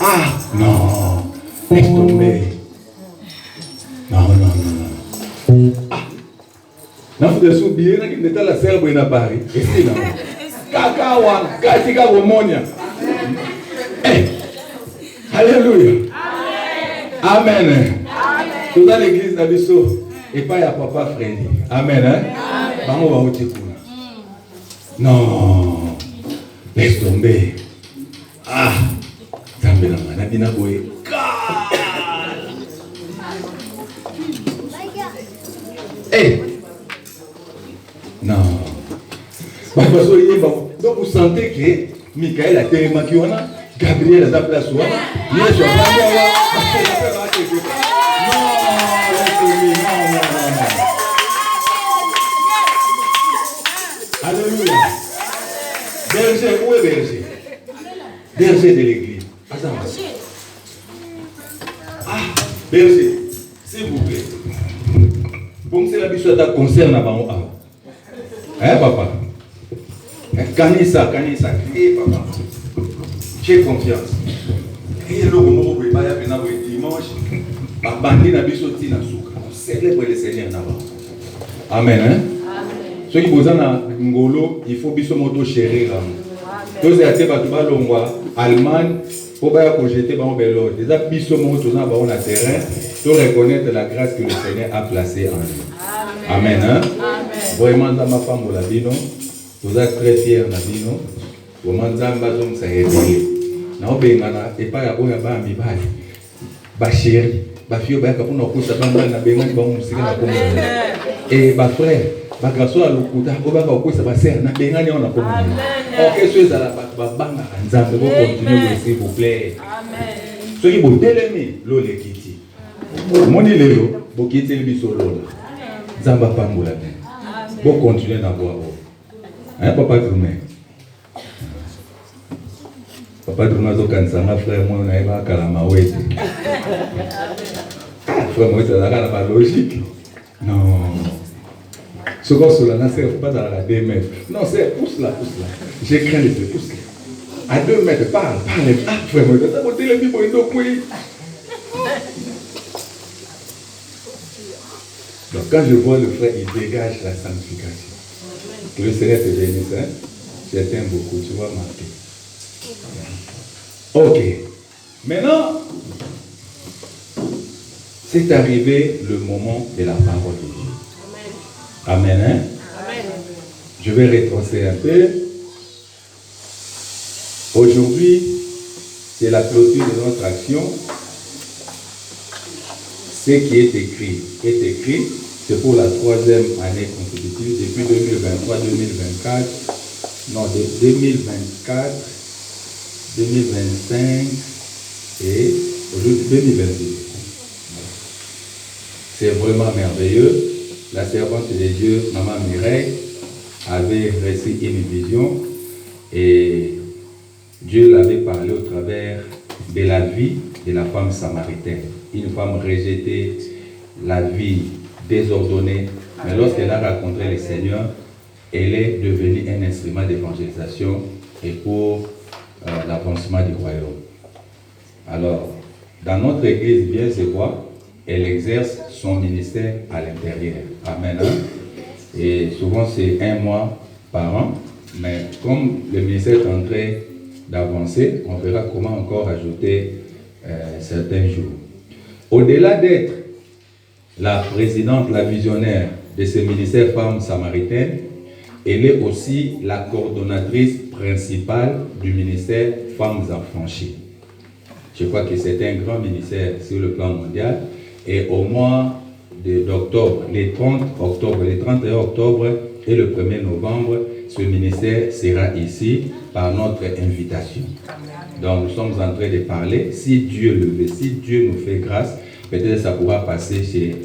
Ah, non. Laisse tomber. Non. Ah. Non, vous devez oublier qu'il n'est pas la serbe à Paris. Et c'est là. Kakawa, Katika Romonia. Alléluia. Amen. Tout dans l'église d'Abisso. Et pas à papa Freddy. Amen. Maman va au Tikouna. Non. Laisse tomber. Ah. Zambela manabina boy. Eh. Non. Donc vous sentez que Michael a tellement qui on a, Gabriel a ta place ou non. Alléluia. Berger, où est berger? Berger de l'église. Ah, berger, s'il vous plaît. Bon, c'est la biche qui concerne avant. Hein, papa? Kanisa. Eh, papa. J'ai confiance. Et le moment où il va y avoir dimanche, ma bandit n'a pas sauté dans le souk. On célèbre le Seigneur là-bas. Amen. Hein? Ceux qui posent dans Ngolo, il faut biso moto chérir. Tous les athées battuba longwa, Allemagne, pour pas projeter dans bello. Déjà biso moto dans bas on a terrain, pour reconnaître la grâce que le Seigneur a placée en nous. Amen. Hein? Vraiment dans ma femme la bino, vous êtes très fiers na bino. Vraiment dans ma zone ça est. Na obengana et pas ya oya ba mi bali. Ba chéri, ba fio ba kapuna ko sa banga na benga ba musika na ko. Et ba frère ba garçon a lokuta ko ba ko sa ba sœur na benga ni on a ko. OK, ceux à la ba banga nzambe ko continuer s'il vous plaît. Amen. Ceux qui bo telemi lo le kiti. Moni lelo bo kiti le biso lola. Nzamba pambola ben. Bo continuer na boa. Hein papa Tourné. Papa Tourné zo kansanga frère moi na eba kala mawete. Frère moi ça la ba logique. Non. Ce qu'on se l'a c'est pas dans la 2 mètres. Non, c'est pousse là. J'ai craint les deux, pousse là. À 2 mètres, parle. Ah, frère moi, t'as monté le bibo et donc oui. Donc quand je vois le frère, il dégage la sanctification. Que le Seigneur te bénisse, hein. Je t'aime beaucoup, tu vas marquer. Ok. Maintenant, c'est arrivé le moment de la parole de Dieu. Amen. Hein? Amen. Je vais retracer un peu. Aujourd'hui, c'est la clôture de notre action. Ce qui est écrit, c'est pour la 3e année consécutive, depuis 2023, 2024, non, de 2024, 2025 et aujourd'hui 2026. C'est vraiment merveilleux. La servante de Dieu, Maman Mireille, avait reçu une vision et Dieu l'avait parlé au travers de la vie de la femme samaritaine. Une femme rejetée, la vie désordonnée, mais lorsqu'elle a rencontré le Seigneur, elle est devenue un instrument d'évangélisation et pour l'avancement du royaume. Alors, dans notre église, bien c'est quoi? Elle exerce son ministère à l'intérieur. Amen. Et souvent, c'est 1 mois par an. Mais comme le ministère est en train d'avancer, on verra comment encore ajouter certains jours. Au-delà d'être la présidente, la visionnaire de ce ministère Femmes Samaritaines, elle est aussi la coordonnatrice principale du ministère Femmes Affranchies. Je crois que c'est un grand ministère sur le plan mondial. Et au mois d'octobre, les 30 octobre, les 31 octobre et le 1er novembre, ce ministère sera ici par notre invitation. Donc nous sommes en train de parler, si Dieu le veut, si Dieu nous fait grâce, peut-être ça pourra passer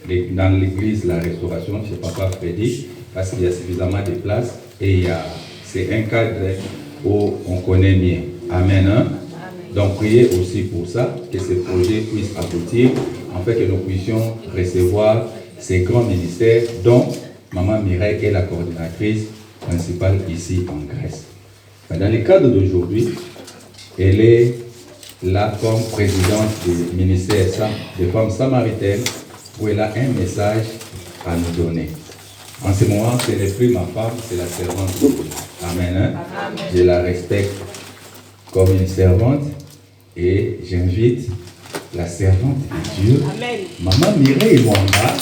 dans l'église La Restauration, chez Papa Freddy, parce qu'il y a suffisamment de place et c'est un cadre où on connaît bien. Amen. Hein? Donc priez aussi pour ça, que ce projet puisse aboutir, en fait que nous puissions recevoir ces grands ministères dont Maman Mireille est la coordinatrice principale ici en Grèce. Mais dans le cadre d'aujourd'hui, elle est là comme présidente du ministère des femmes samaritaines où elle a un message à nous donner. En ce moment, ce n'est plus ma femme, c'est la servante de Dieu. Amen. Hein? Amen. Je la respecte comme une servante et j'invite la servante de Dieu, Amen. Maman Mireille Wanga.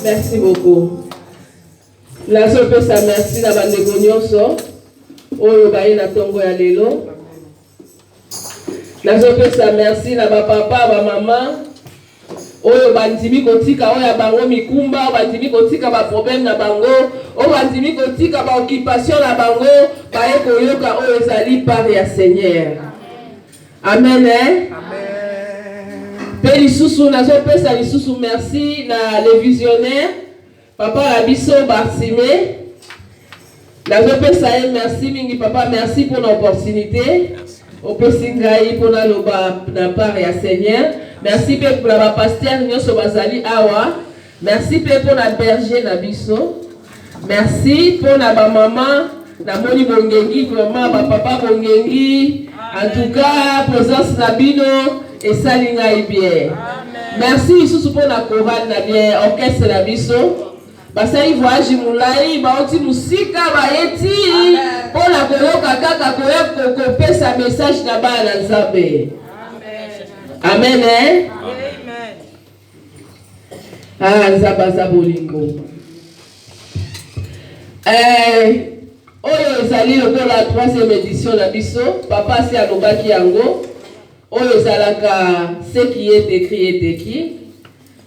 Merci beaucoup. La sopesa merci na bandeko nyonso oyo baye na tongo ya lelo. La sopesa merci na ba papa ba mama oyo bandimi kotika oyo bango mikumba, bandimi kotika ba problème na bango, oyo bandimi kotika ba occupation na bango, baye koyoka oyo ezali par ya Seigneur. Amen. Amen. Pe lisusu nazopesa lisusu merci na les visionnaires papa Rabiso Barsime. Nazopesa merci mingi papa, merci pour l'opportunité. Opesi ngai pour na loba na part ya Seigneur. Merci pour la pasteur nyonso bazali awa. Merci pour la berger na biso. Merci pour la maman na moni bongengi, vraiment ba papa bongengi. En tout cas, présence na bino et salinga bien. Merci sous pour la chorale na bien, orchestre na biso. Basali voyage mulai, baoti musika baeti. Pour la koyoka kaka koyoka kopesa message na ba na Nzambe. Amen. Amen. Ah, Nzaba bolingo. Oyo ezali la 3e édition na biso, papa si alobaki yango. Oyo ezalaka ce qui est écrit.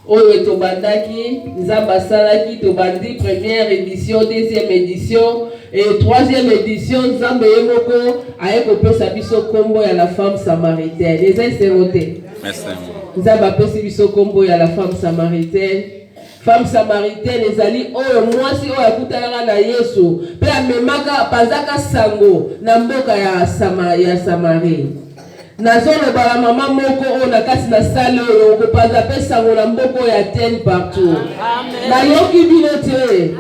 Oyo tobandaki, Nzamba salaki tobandi première édition, 2e édition et 3e édition. Nzamba yemoko aye kopesa biso kombo ya la femme samaritaine. Ezali noté. Nzamba pesi biso kombo ya la femme samaritaine. Femme samaritaine ezali oyo mwasi oyo akutanaka na Yesu pe amemaka bazaka sango na mboka ya Samarie. Nazolo bala mama moko oyo na kasi na sale oyo kopaza pe sango na mboko ya ten partout. Na yoki bino te.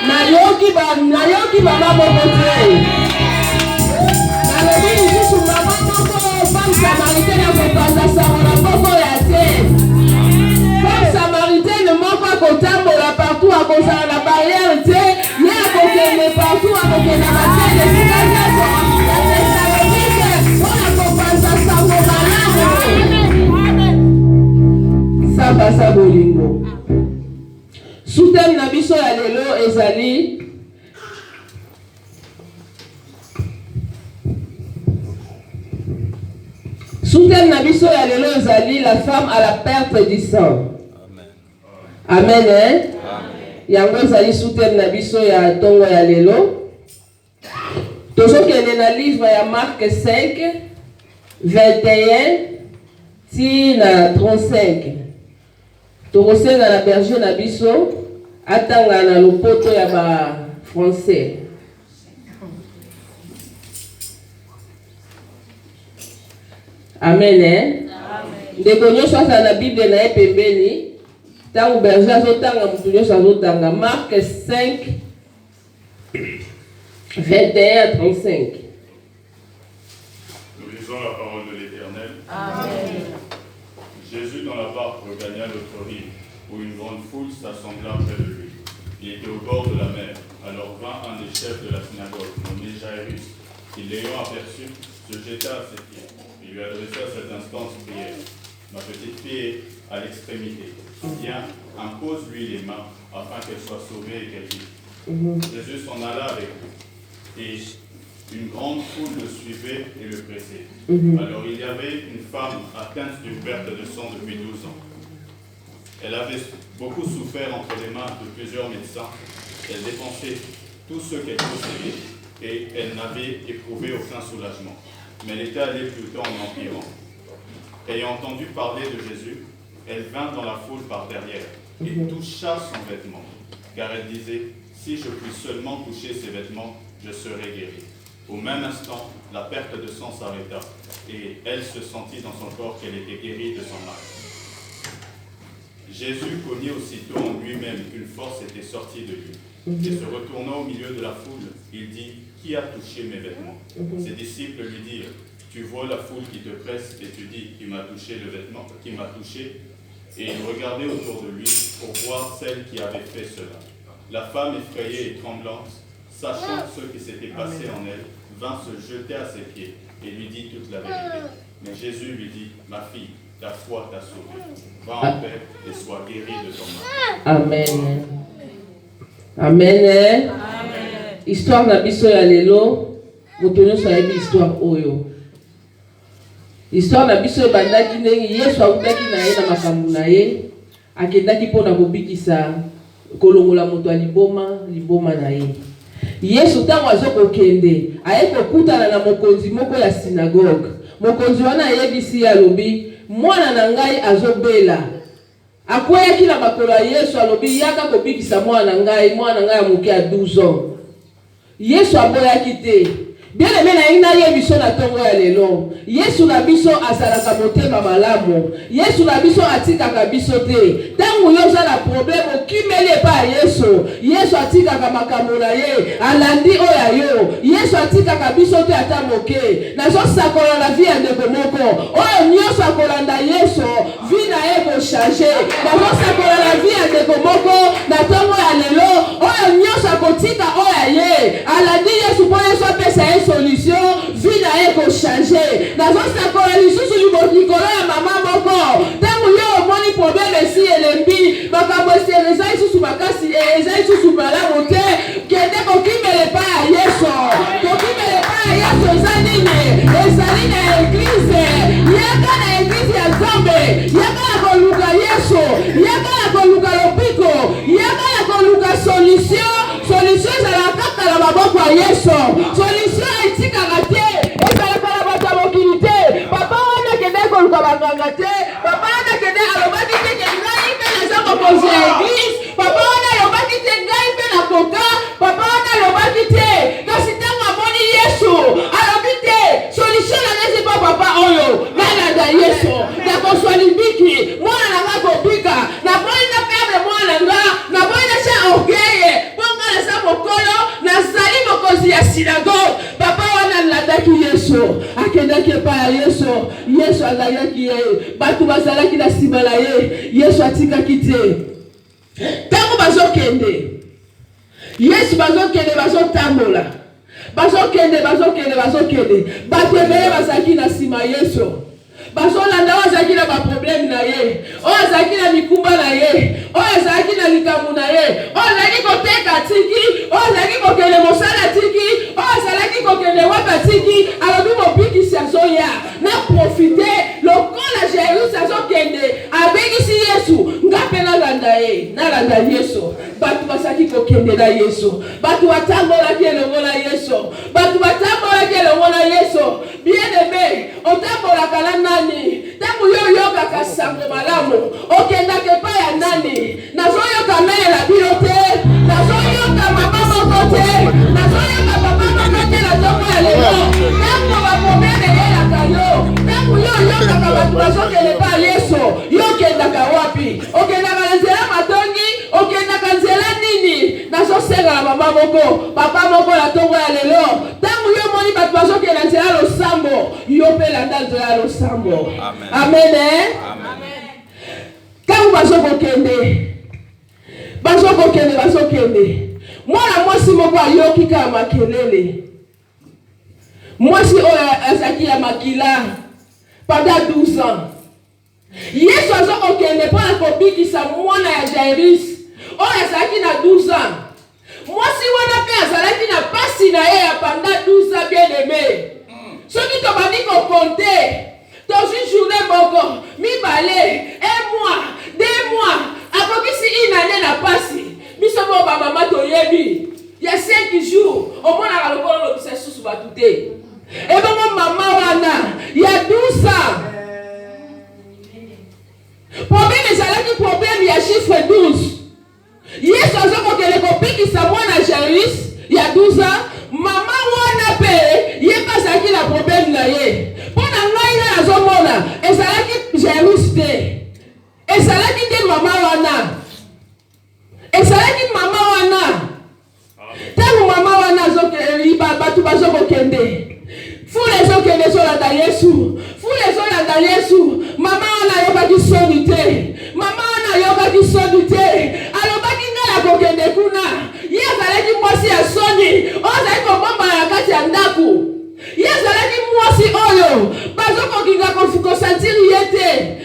Na yoki mama moko te. Na lobi lisusu mama moko femme samaritaine akopaza sango na mboko ya ten. Femme samaritaine moko kotambola partout à cause de la barrière, il y a côté partout à côté de la barrière, ça passe à bolingo. Soutien na biso ya lelo ezali Soutien na biso ya lelo ezali la femme à la perte du sang. Amen. Amen. Yango ezali soutien na biso ya tongo ya lelo. Tozokende na livre ya Marc 5, 21 ti na 35. Tokosenga na berger na biso atanga na lopoto ya ba français. Amen. Ndeko nyonso asa na Bible na ye pembeni. Tango berger azotanga mutu nyonso azotanga. Marc 5, 21 à 35. Nous lisons la parole de l'Éternel. Amen. Jésus dans la barque regagna l'autre rive, où une grande foule s'assembla près de lui. Il était au bord de la mer. Alors vint un des chefs de la synagogue, nommé Jairus, qui l'ayant aperçu, se jeta à ses pieds. Il lui adressa cette instance prière. Ma petite fille est à l'extrémité. Viens, impose-lui les mains, afin qu'elle soit sauvée et qu'elle vive. Jésus s'en alla avec lui. Et une grande foule le suivait et le pressait. Alors il y avait une femme atteinte d'une perte de sang depuis 12 ans. Elle avait beaucoup souffert entre les mains de plusieurs médecins. Elle dépensait tout ce qu'elle possédait et elle n'avait éprouvé aucun soulagement. Mais elle était allée plutôt en empirant. Ayant entendu parler de Jésus, elle vint dans la foule par derrière et toucha son vêtement. Car elle disait, si je puis seulement toucher ses vêtements, je serai guérie. Au même instant, la perte de sang s'arrêta et elle se sentit dans son corps qu'elle était guérie de son mal. Jésus connut aussitôt en lui-même qu'une force était sortie de lui. Et se retournant au milieu de la foule, il dit, qui a touché mes vêtements? Ses disciples lui dirent, tu vois la foule qui te presse et tu dis, qui m'a touché le vêtement, qui m'a touché? Et il regardait autour de lui pour voir celle qui avait fait cela. La femme effrayée et tremblante, sachant ce qui s'était passé en elle, vint se jeter à ses pieds et lui dit toute la vérité. Mais Jésus lui dit, ma fille, Ta foi t'a sauvé. Va en paix et sois guéri de ton mal. Amen. Amen. Histoire na biso ya lelo, motonyo so yebi histoire oyo. Histoire na biso ebandaki ndenge Yesu awutaki na ye na makambo na ye, akendaki mpona kobikisa kolongola moto ya liboma na ye. Yesu ntango azokokende aye kokutana na mokonzi moko ya synagogue. Mokonzi wana ayebisi ye alobi, mwana na ngai azobela. Akweyaki na makolo ya Yesu alobi, yaka kobikisa mwana na ngai ya moke ya 12 ans. Yesu aboyaki te. Bien aimé na ina ye biso na tongo ya lelo. Yesu na biso azalaka motema malamu. Yesu na biso atikaka biso te. Tangu yo za na problème okimeli pa Yesu. Yesu atikaka makambo na ye. Alandi oya yo. Yesu atikaka biso te ata moke. Nazo sakola la vie ya ndeko moko. Oyo nyonso akolanda Yesu, vie na ye ko changer. Nazo sakola la vie ya ndeko moko na tongo ya lelo. Oyo nyonso akotika oya ye. Alandi Yesu po Yesu apesa ye solution, vie na ye ko changer. Nazo sakola lisusu likolo ya mama moko. Tangu yo omoni problème esi elembi, makambo esi eza lisusu makasi, eza lisusu malamu te, kende kokimele pa ya Yesu. Kokimele pa ya Yesu eza nini? Ezali na eglise. Yaka na eglise ya Nzambe. Yaka na koluka Yesu. Yaka na koluka lopiko. Yaka na koluka solution. Solution ezala kaka na maboko ya Yesu. Solution etikaka te. Ezalaka na bato ya mokili te. Papa wana kende koluka banganga te. Papa wana kende alobaki te ke ngai mpe naza mokonzi ya eglise. Papa wana alobaki te ngai mpe na koka. Papa wana alobaki te. Kasi ntango amoni Yesu alobi te. Solution na nezi pa papa oyo. Nalanda Yesu. Nakoswa limbiki. Mwana na nga kobika. Naboyi na perdre mwana nga. Naboyi na cha orgueil. Ponga na sa mokolo. Nazali mokonzi ya synagogue. Papa wana nalandaki Yesu. Akendaki pa ya Yesu. Yesu azalaki ye. Batu bazalaki na nsima na ye. Yesu atikaki te. Tango bazokende. Yesu bazokende bazotambola. Bazokende. Batu ebele bazalaki na nsima Yesu. Bazolanda bazalaki na baproblème na ye. Oyo azalaki na mikumba na ye. Oyo azalaki na likambo na ye. Oyo azalaki koteka tiki. Oyo azalaki kokende mosala tiki. Oyo azalaki kokende wapa tiki. Alobi mobikisi azoya. Na profite lokola Jésus azokende. Abengisi Yesu. Ngape nalanda ye. Nalanda Yesu. Batu bazalaki kokende na Yesu. Batu batambolaki elongo na Yesu. Batu batambolaki elongo na Yesu. Bien aimé, otambolaka na nani? Tangu yo yokaka sango malamu, okendake pa ya nani? Nazoyoka mele na bino te, nazoyoka mama moko te, nazoyoka papa moko te na tongo ya lelo. Tangu baproblème eyelaka yo, tangu yo yokaka batu bazokende pa Yesu, yokendaka wapi? Okendaka na nzela matongi, okendaka nzela nini? Nazosenga na mama moko, papa moko na tongo ya lelo. Tangu yo moni batu bazokende na nzela losambo, yo pe landa nzela losambo. Amen. Amen. Tangu bazokende. Mwana mwasi moko ayoki ka makelele. Mwasi oyo azaki ya makila pendant 12 ans. Yesu azokende mpona kobikisa mwana ya Jairus oyo azalaki na 12 ans. Mwasi wana pe azalaki na pasi na ye ya pendant 12 ans, bien aimé. Soki tobandi kokonte, tozi journée moko, mibale, 1 mois, 2 mois, akokisi une année na pasi. Biso mo ba mama toyebi. Ya 5 jours, omona ka lokolo lobisa susu batu te. Ebe mo mama wana, ya 12 ans. Problème ezalaki problème ya chiffre 12. Yesu azokokele kopikisa mwana Jairus ya 12 ans. Mama wana pe yeba azalaki na problème na ye. Pona ngai na azomona ezalaki Jairus te. Ezalaki te mama wana. Ezalaki mama wana. Tangu mama wana azokele batu bazokokende. Fule ezokende zolanda Yesu. Fule ezolanda Yesu. Mama wana yokaki soni te. Mama wana yokaki soni te. Alobaki ngala kokende kuna. Ye azalaki mwasi ya soni. Ozalaki kobomba na kati ya ndaku. Ye azalaki mwasi oyo. Bazokokinga kosantiri ye te.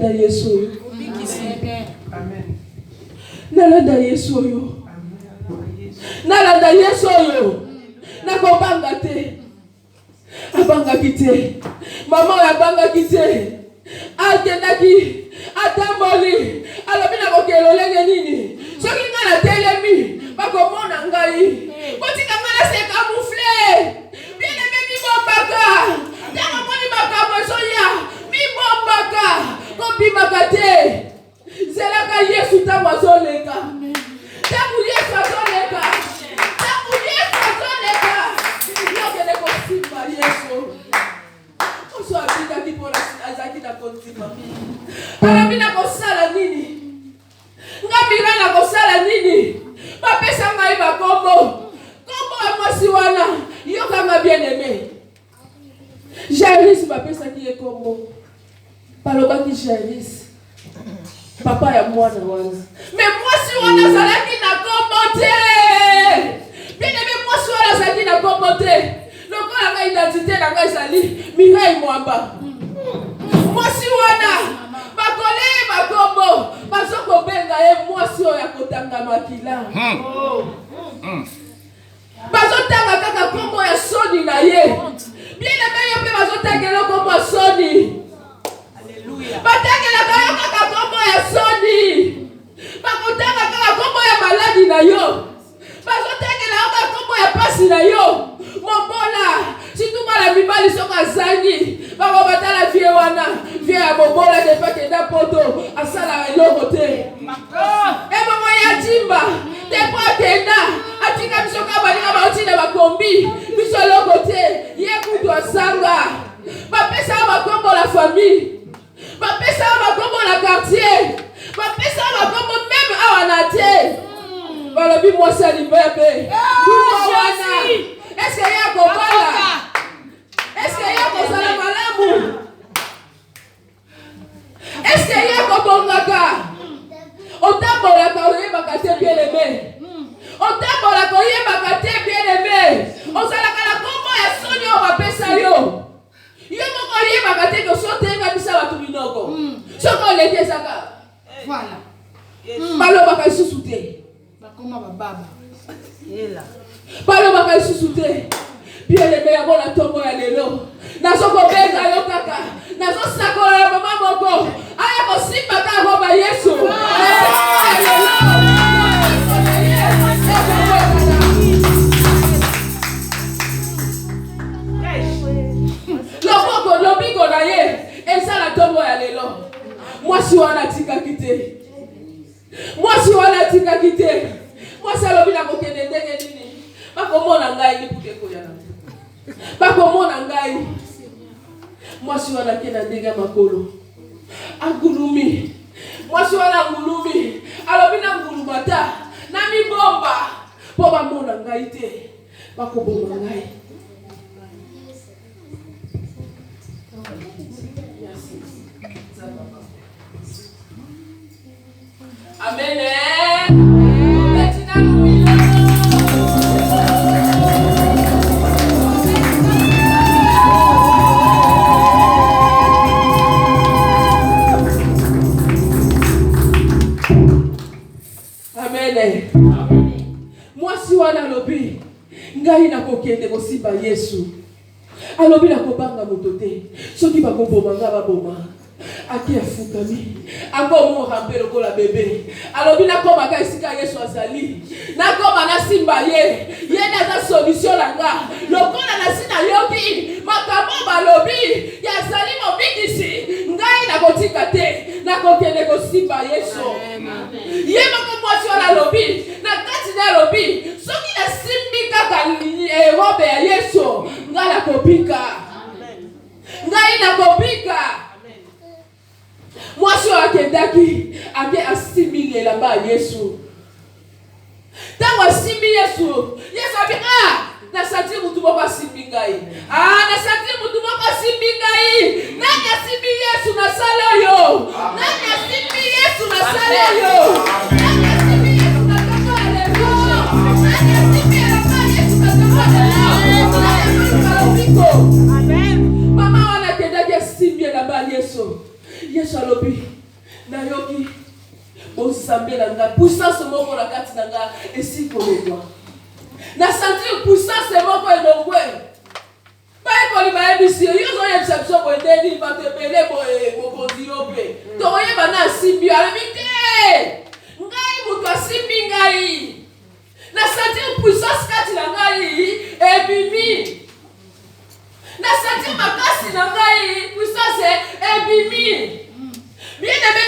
nalanda Yesu. Amen. Nalanda Yesu yo. Nalanda Yesu yo. Nakobanga te. Abanga kite. Mama ya banga kite. Agendaki. Atamboli. Alobina kokelo lenge nini. Soki ngana telemi. Bakomona ngai. Botika ngana se camoufler. Bien aimé mi bombaka. Tango moni makamo soya. Mi bombaka. Kopi makate. Zelaka Yesu tango azoleka. Tango Yesu azoleka. Tango Yesu azoleka. Yokele kosimba Yesu. Oso abika kipola azaki na kontima. Arabina kosala nini? Ngabira na kosala nini? Bapesa ngai bakombo. Kombo ya mwasi wana. Yoka nga bien aimé. Jairis bapesa ki kombo. Palobaki Jairis. Papa ya mwana wana. Mais mwasi wana zalaki na kombo te. Bien aimé mwasi wana zalaki na kombo te. Lokola nga identité na nga ezali Mireille Mwamba. Mwasi wana bakole bakombo bazoko benga ye mwasi oyo akotanga makila. Bazotanga kaka kombo ya soni na ye. Bien aimé yo pe bazotangela kombo ya soni. Alléluia. Batangela kaka kombo ya soni. Bakotanga kaka kombo ya maladi na yo. Bazotangela kaka kombo ya pasi na yo. Mobola, si tu mala mibali soka zangi, bako batala vie wana, vie ya mobola de pake da poto, asala eloko te. Mama ya timba, te po tenda, atika bisoka balinga bauti na bakombi, biso eloko te, ye kutu asanga. Bapesa makombo la famille, bapesa makombo la quartier, bapesa makombo même awana te. Balobi mwasi alibebe. Est-ce qu'il y a Kobala? Est-ce qu'il y a Kosala Malamu? Est-ce qu'il y a Kobongaka? Otambolaka oyebaka bien aimé. Otambolaka oyebaka bien aimé. Osalaka la kombo ya soni o bapesa yo. Yo moko oyebaka te ko sotenga bisa batu binoko. Soko leke saka. Voilà. Balobaka isusu te. Bakoma bababa. Yela. Balobaka isusu te. Bien aimé ya bona tombo ya lelo. Nazoko benga yo kaka. Nazosakola ya mama moko. Aya kosimba ka roba Yesu. Loboko lobiko na ye. Ezala tombo ya lelo. Mwasi wana tika kite. Mwasi wana tika kite. Mwasi alobina kokende ndenge nini. Bakomona ngai ni kuteko yana. Bakomona ngai. Mwasi wana kena ndenge makolo. Angulumi. Mwasi wana ngulumi. Alobina ngulumata. Na mi bomba. Po bamona ngai te. Bakoboma ngai. Amen. Mwasi wana lobi ngai na kokende kosimba Yesu. Alobi na kobanga moto te. Soki bakoboma nga baboma. Aki afukami. Ako mo rampe lokola bebe. Alobi na koma ka esika Yesu azali. Na koma na simba ye. Ye na za solution la nga. Lokola na sina yoki. Makambo balobi. Ya zali mo bidisi. Ngai na kotika te. Na kokende kosimba Yesu. Ye mako mwasi wala lobi. Na kati na lobi. Soki na simbi kaka robe ya Yesu. Ngai na kopika. Ngai na kopika. Mwasi wakendaki ake asimile lamba Yesu. Tango asimbi Yesu. Yesu abi na sati mutu moko asimbi ngai. Na sati mutu moko asimbi ngai. Nani asimbi Yesu na sala yo? Nani asimbi Yesu na sala yo? Nani asimbi Yesu na kama leo? Nani asimbi Yesu na kama leo? Amen. Mama wana kendaki asimbi lamba Yesu. Yesu alobi na yoki bosambe na nga puissance moko na kati na nga esi kolekwa na sentir puissance moko elongwe baye kolima yebisi yo zo yebisa biso boyedeni batebele bokonzi yo mpe tokoyeba na asimbi alobi te ngai moto asimbi ngai na sentir puissance kati na ngai ebimi na sentir makasi na ngai puissance ebimi bien aimé.